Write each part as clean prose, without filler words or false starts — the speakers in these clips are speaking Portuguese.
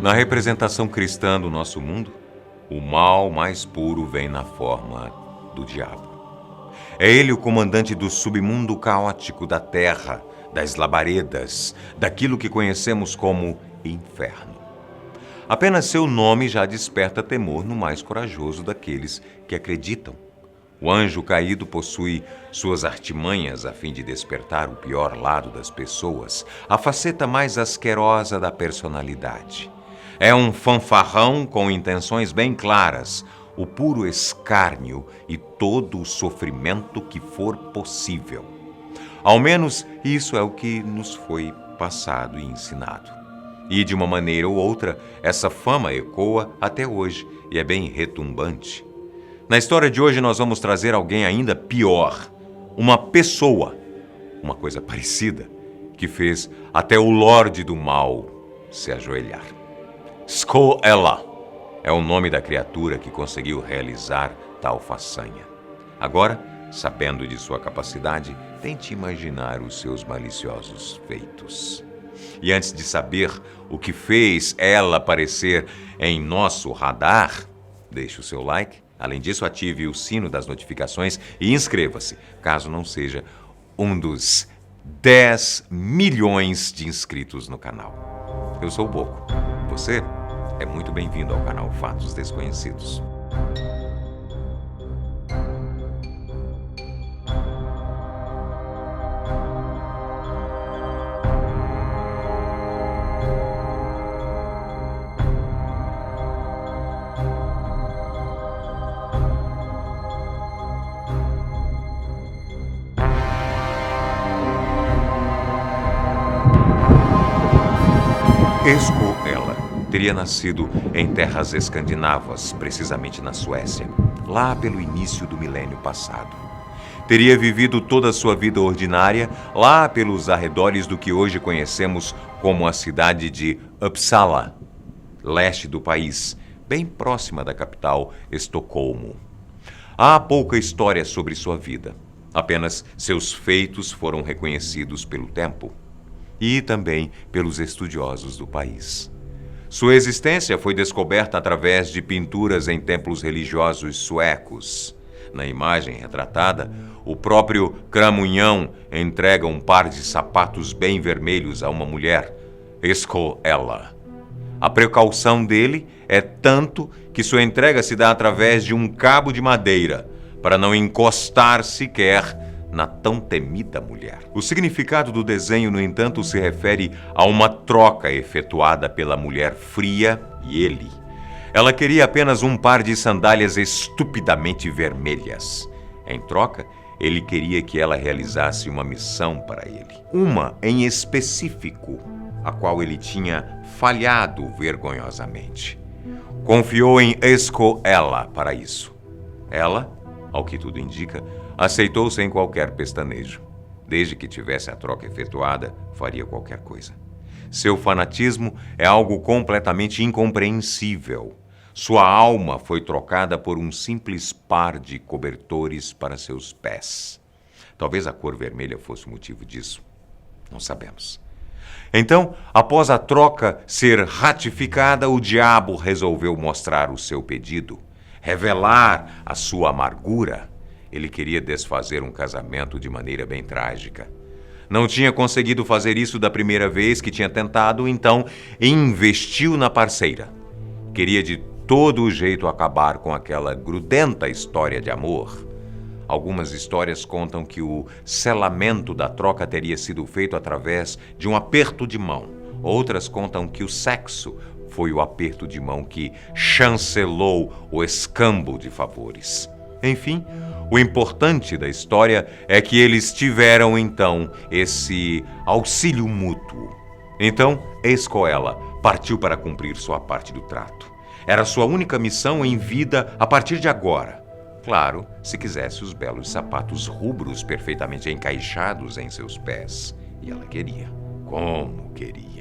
Na representação cristã do nosso mundo, o mal mais puro vem na forma do diabo. É ele o comandante do submundo caótico da terra, das labaredas, daquilo que conhecemos como inferno. Apenas seu nome já desperta temor no mais corajoso daqueles que acreditam. O anjo caído possui suas artimanhas a fim de despertar o pior lado das pessoas, a faceta mais asquerosa da personalidade. É um fanfarrão com intenções bem claras, o puro escárnio e todo o sofrimento que for possível. Ao menos isso é o que nos foi passado e ensinado. E de uma maneira ou outra, essa fama ecoa até hoje e é bem retumbante. Na história de hoje nós vamos trazer alguém ainda pior, uma pessoa, uma coisa parecida, que fez até o Lorde do Mal se ajoelhar. Skull-Ella é o nome da criatura que conseguiu realizar tal façanha. Agora, sabendo de sua capacidade, tente imaginar os seus maliciosos feitos. E antes de saber o que fez ela aparecer em nosso radar, deixe o seu like. Além disso, ative o sino das notificações e inscreva-se, caso não seja um dos 10 milhões de inscritos no canal. Eu sou o Boco. Você é muito bem-vindo ao canal Fatos Desconhecidos. Skull-Ella teria nascido em terras escandinavas, precisamente na Suécia, lá pelo início do milênio passado. Teria vivido toda a sua vida ordinária lá pelos arredores do que hoje conhecemos como a cidade de Uppsala, leste do país, bem próxima da capital, Estocolmo. Há pouca história sobre sua vida. Apenas seus feitos foram reconhecidos pelo tempo e também pelos estudiosos do país. Sua existência foi descoberta através de pinturas em templos religiosos suecos. Na imagem retratada, o próprio Cramunhão entrega um par de sapatos bem vermelhos a uma mulher, Skull-Ella. A precaução dele é tanto que sua entrega se dá através de um cabo de madeira, para não encostar sequer na tão temida mulher. O significado do desenho, no entanto, se refere a uma troca efetuada pela mulher fria e ele. Ela queria apenas um par de sandálias estupidamente vermelhas. Em troca, ele queria que ela realizasse uma missão para ele. Uma em específico, a qual ele tinha falhado vergonhosamente. Confiou em Skull-Ella para isso. Ela, ao que tudo indica, aceitou sem qualquer pestanejo. Desde que tivesse a troca efetuada, faria qualquer coisa. Seu fanatismo é algo completamente incompreensível. Sua alma foi trocada por um simples par de cobertores para seus pés. Talvez a cor vermelha fosse o motivo disso. Não sabemos. Então, após a troca ser ratificada, o diabo resolveu mostrar o seu pedido, revelar a sua amargura. Ele queria desfazer um casamento de maneira bem trágica. Não tinha conseguido fazer isso da primeira vez que tinha tentado, então investiu na parceira. Queria de todo jeito acabar com aquela grudenta história de amor. Algumas histórias contam que o selamento da troca teria sido feito através de um aperto de mão. Outras contam que o sexo foi o aperto de mão que chancelou o escambo de favores. Enfim, o importante da história é que eles tiveram, então, esse auxílio mútuo. Então, Skull-Ella partiu para cumprir sua parte do trato. Era sua única missão em vida a partir de agora. Claro, se quisesse os belos sapatos rubros perfeitamente encaixados em seus pés. E ela queria. Como queria.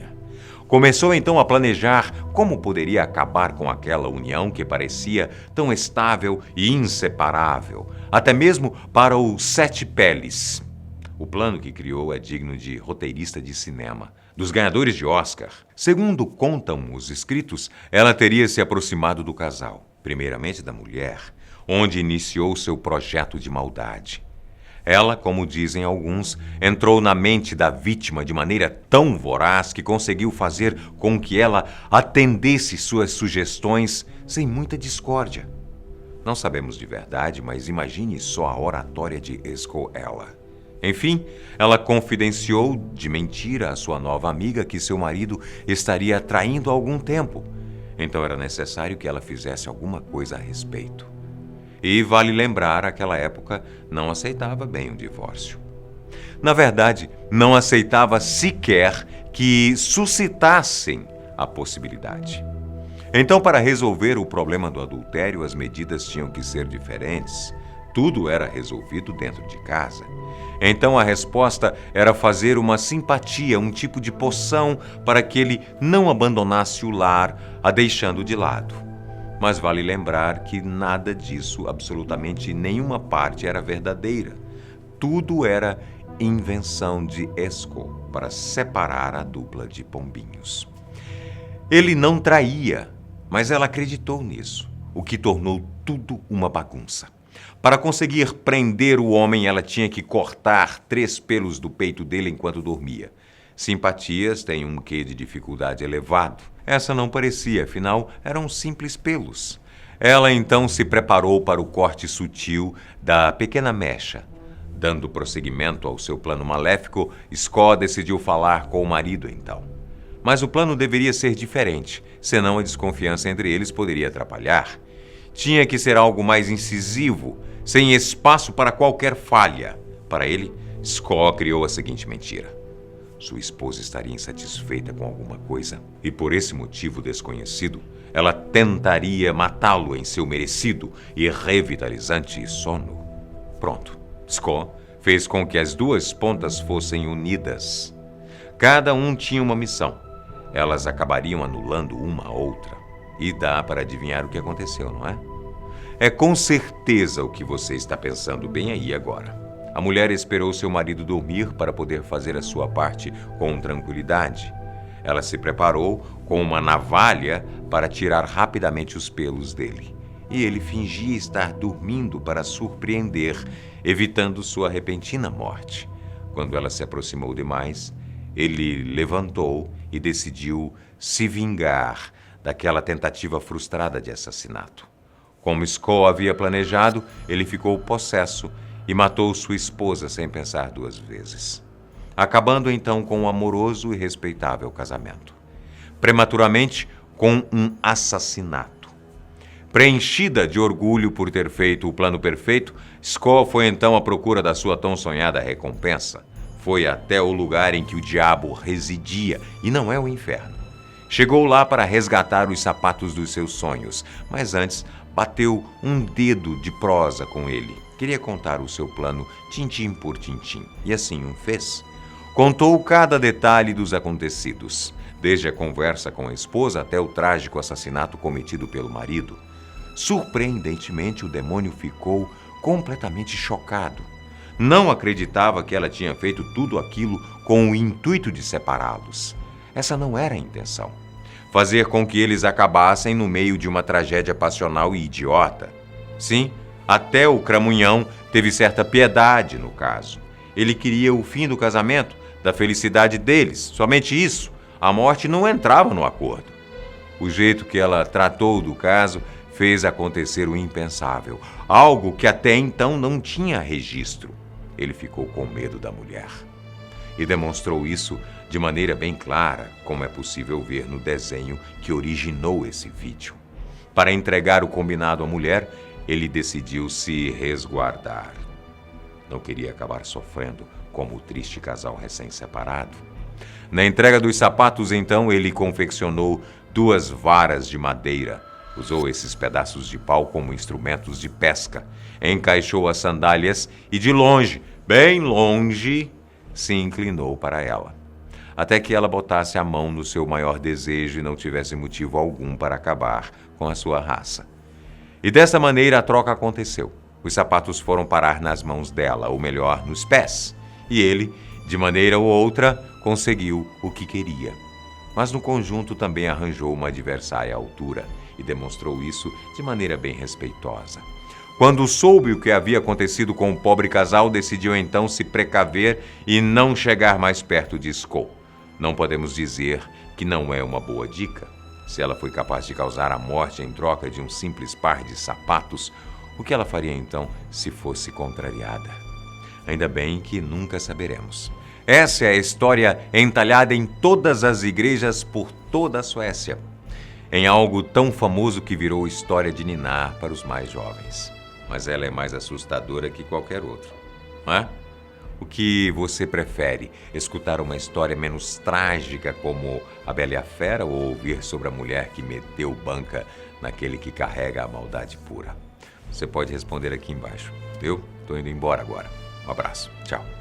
Começou então a planejar como poderia acabar com aquela união que parecia tão estável e inseparável, até mesmo para os 7 peles. O plano que criou é digno de roteirista de cinema, dos ganhadores de Oscar. Segundo contam os escritos, ela teria se aproximado do casal, primeiramente da mulher, onde iniciou seu projeto de maldade. Ela, como dizem alguns, entrou na mente da vítima de maneira tão voraz que conseguiu fazer com que ela atendesse suas sugestões sem muita discórdia. Não sabemos de verdade, mas imagine só a oratória de Escoella. Enfim, ela confidenciou de mentira à sua nova amiga que seu marido estaria traindo há algum tempo. Então era necessário que ela fizesse alguma coisa a respeito. E vale lembrar, aquela época não aceitava bem o divórcio. Na verdade, não aceitava sequer que suscitassem a possibilidade. Então, para resolver o problema do adultério, as medidas tinham que ser diferentes. Tudo era resolvido dentro de casa. Então a resposta era fazer uma simpatia, um tipo de poção para que ele não abandonasse o lar, a deixando de lado. Mas vale lembrar que nada disso, absolutamente nenhuma parte era verdadeira. Tudo era invenção de Esco para separar a dupla de pombinhos. Ele não traía, mas ela acreditou nisso, o que tornou tudo uma bagunça. Para conseguir prender o homem, ela tinha que cortar 3 pelos do peito dele enquanto dormia. Simpatias têm um quê de dificuldade elevado. Essa não parecia, afinal, eram simples pelos. Ela então se preparou para o corte sutil da pequena mecha. Dando prosseguimento ao seu plano maléfico, Scott decidiu falar com o marido então. Mas o plano deveria ser diferente, senão a desconfiança entre eles poderia atrapalhar. Tinha que ser algo mais incisivo, sem espaço para qualquer falha. Para ele, Scott criou a seguinte mentira. Sua esposa estaria insatisfeita com alguma coisa e, por esse motivo desconhecido, ela tentaria matá-lo em seu merecido e revitalizante sono. Pronto. Scott fez com que as 2 pontas fossem unidas. Cada um tinha uma missão. Elas acabariam anulando uma a outra. E dá para adivinhar o que aconteceu, não é? É com certeza o que você está pensando bem aí agora. A mulher esperou seu marido dormir para poder fazer a sua parte com tranquilidade. Ela se preparou com uma navalha para tirar rapidamente os pelos dele. E ele fingia estar dormindo para surpreender, evitando sua repentina morte. Quando ela se aproximou demais, ele levantou e decidiu se vingar daquela tentativa frustrada de assassinato. Como Scott havia planejado, ele ficou possesso e matou sua esposa sem pensar 2 vezes, acabando então com um amoroso e respeitável casamento. Prematuramente, com um assassinato. Preenchida de orgulho por ter feito o plano perfeito, Scott foi então à procura da sua tão sonhada recompensa. Foi até o lugar em que o diabo residia, e não é o inferno. Chegou lá para resgatar os sapatos dos seus sonhos, mas antes bateu um dedo de prosa com ele. Queria contar o seu plano tintim por tintim, e assim o fez. Contou cada detalhe dos acontecidos, desde a conversa com a esposa até o trágico assassinato cometido pelo marido. Surpreendentemente, o demônio ficou completamente chocado. Não acreditava que ela tinha feito tudo aquilo com o intuito de separá-los. Essa não era a intenção. Fazer com que eles acabassem no meio de uma tragédia passional e idiota. Sim, até o cramunhão teve certa piedade no caso. Ele queria o fim do casamento, da felicidade deles, somente isso. A morte não entrava no acordo. O jeito que ela tratou do caso fez acontecer o impensável, algo que até então não tinha registro. Ele ficou com medo da mulher. E demonstrou isso de maneira bem clara, como é possível ver no desenho que originou esse vídeo. Para entregar o combinado à mulher, ele decidiu se resguardar. Não queria acabar sofrendo como o triste casal recém-separado. Na entrega dos sapatos, então, ele confeccionou 2 varas de madeira. Usou esses pedaços de pau como instrumentos de pesca. Encaixou as sandálias e, de longe, bem longe, se inclinou para ela, até que ela botasse a mão no seu maior desejo e não tivesse motivo algum para acabar com a sua raça. E dessa maneira a troca aconteceu. Os sapatos foram parar nas mãos dela, ou melhor, nos pés, E ele, de maneira ou outra, conseguiu o que queria. Mas no conjunto também arranjou uma adversária à altura e demonstrou isso de maneira bem respeitosa. Quando soube o que havia acontecido com o pobre casal, decidiu então se precaver e não chegar mais perto de Skoll. Não podemos dizer que não é uma boa dica. Se ela foi capaz de causar a morte em troca de um simples par de sapatos, o que ela faria então se fosse contrariada? Ainda bem que nunca saberemos. Essa é a história entalhada em todas as igrejas por toda a Suécia, em algo tão famoso que virou história de ninar para os mais jovens. Mas ela é mais assustadora que qualquer outra, não é? O que você prefere, escutar uma história menos trágica como A Bela e a Fera ou ouvir sobre a mulher que meteu banca naquele que carrega a maldade pura? Você pode responder aqui embaixo. Eu estou indo embora agora. Um abraço. Tchau.